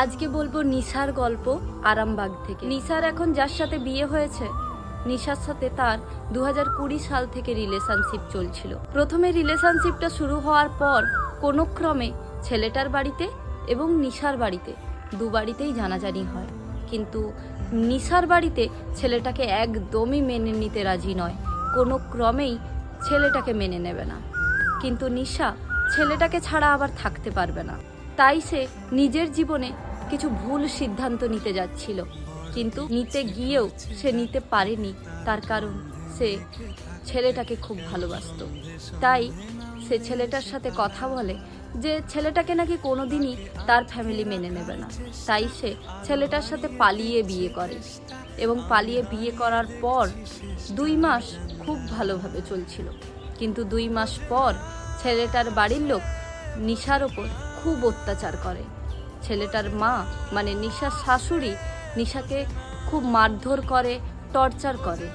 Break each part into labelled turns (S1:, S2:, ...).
S1: আজকে বলবো নিশার গল্প আরামবাগ থেকে। নিশার এখন যার সাথে বিয়ে হয়েছে, নিশার সাথে তার 2020 সাল থেকে রিলেশনশিপ চলছিল। প্রথমে রিলেশনশিপটা শুরু হওয়ার পর কোনো ক্রমে ছেলেটার বাড়িতে এবং নিশার বাড়িতে দুবাড়িতেই জানাজানি হয়, কিন্তু নিশার বাড়িতে ছেলেটাকে একদমই মেনে নিতে রাজি নয়, কোনো ক্রমেই ছেলেটাকে মেনে নেবে না। কিন্তু নিশা ছেলেটাকে ছাড়া আবার থাকতে পারবে না, তাই সে নিজের জীবনে কিছু ভুল সিদ্ধান্ত নিতে যাচ্ছিল, কিন্তু নিতে গিয়েও সে নিতে পারেনি। তার কারণ সে ছেলেটাকে খুব ভালোবাসতো। তাই সে ছেলেটার সাথে কথা বলে যে ছেলেটাকে নাকি কোনোদিনই তার ফ্যামিলি মেনে নেবে না। তাই সে ছেলেটার সাথে পালিয়ে বিয়ে করে এবং পালিয়ে বিয়ে করার পর 2 মাস খুব ভালোভাবে চলছিল। কিন্তু 2 মাস পর ছেলেটার বাড়ির লোক নিশার ওপর খুব অত্যাচার করে। ছেলেটার মা মানে নিশার শাশুড়ি নিশাকে খুব মারধর করে, টর্চার করে।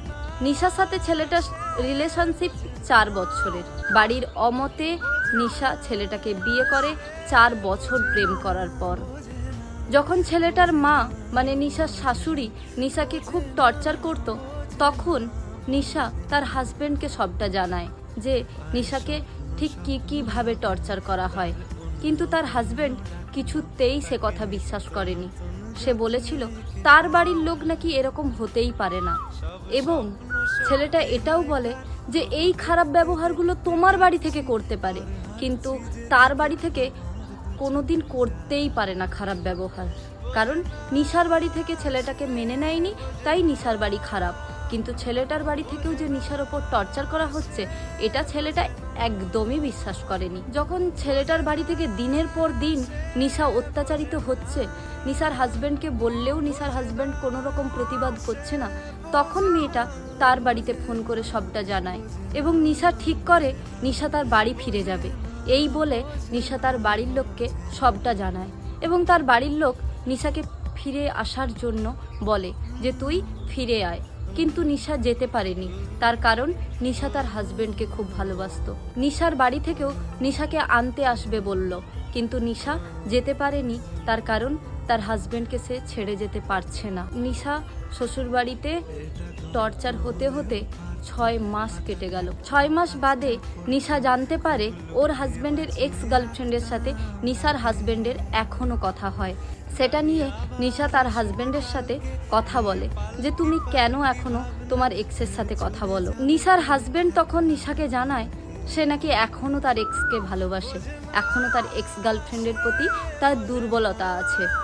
S1: নিশার সাথে ছেলেটার রিলেশনশিপ 4 বছরের। বাড়ির অমতে নিশা ছেলেটাকে বিয়ে করে 4 বছর প্রেম করার পর। যখন ছেলেটার মা মানে নিশার শাশুড়ি নিশাকে খুব টর্চার করত, তখন নিশা তার হাজবেন্ডকে সবটা জানায় যে নিশাকে ঠিক কীভাবে টর্চার করা হয়। কিন্তু তার হাজবেন্ড কিছুতেই সে কথা বিশ্বাস করেনি। সে বলেছিল তার বাড়ির লোক নাকি এরকম হতেই পারে না, এবং ছেলেটা এটাও বলে যে এই খারাপ ব্যবহারগুলো তোমার বাড়ি থেকে করতে পারে, কিন্তু তার বাড়ি থেকে কোনোদিন করতেই পারে না খারাপ ব্যবহার। কারণ নিশার বাড়ি থেকে ছেলেটাকে মেনে নেয়নি, তাই নিশার বাড়ি খারাপ। কিন্তু ছেলেটার বাড়ি থেকেও যে নিশার ওপর টর্চার করা হচ্ছে, এটা ছেলেটা একদমই বিশ্বাস করেনি। যখন ছেলেটার বাড়ি থেকে দিনের পর দিন নিশা অত্যাচারিত হচ্ছে, নিশার হাজব্যান্ডকে বললেও নিশার হাজব্যান্ড কোনো রকম প্রতিবাদ করছে না, তখন মেয়েটা তার বাড়িতে ফোন করে সবটা জানায় এবং নিশা ঠিক করে নিশা তার বাড়ি ফিরে যাবে। এই বলে নিশা তার বাড়ির লোককে সবটা জানায় এবং তার বাড়ির লোক নিশাকে ফিরে আসার জন্য বলে যে তুই ফিরে আয়। কিন্তু নিশা যেতে পারেনি, তার কারণ নিশা তার হাজবেন্ডকে খুব ভালোবাসতো। নিশার বাড়ি থেকেও নিশাকে আনতে আসবে বলল, কিন্তু নিশা যেতে পারেনি, তার কারণ তার হাজবেন্ডকে সে ছেড়ে যেতে পারছে না। নিশা শ্বশুরবাড়িতে টর্চার হতে হতে 6 মাস কেটে গেল। 6 মাস বাদে নিশা জানতে পারে ওর হাজবেন্ডের এক্স গার্লফ্রেন্ডের সাথে নিশার হাজবেন্ডের এখনও কথা হয়। সেটা নিয়ে নিশা তার হাজবেন্ডের সাথে কথা বলে যে তুমি কেন এখনও তোমার এক্সের সাথে কথা বলো। নিশার হাজবেন্ড তখন নিশাকে জানায় সে নাকি এখনও তার এক্সকে ভালোবাসে, এখনও তার এক্স গার্লফ্রেন্ডের প্রতি তার দুর্বলতা আছে।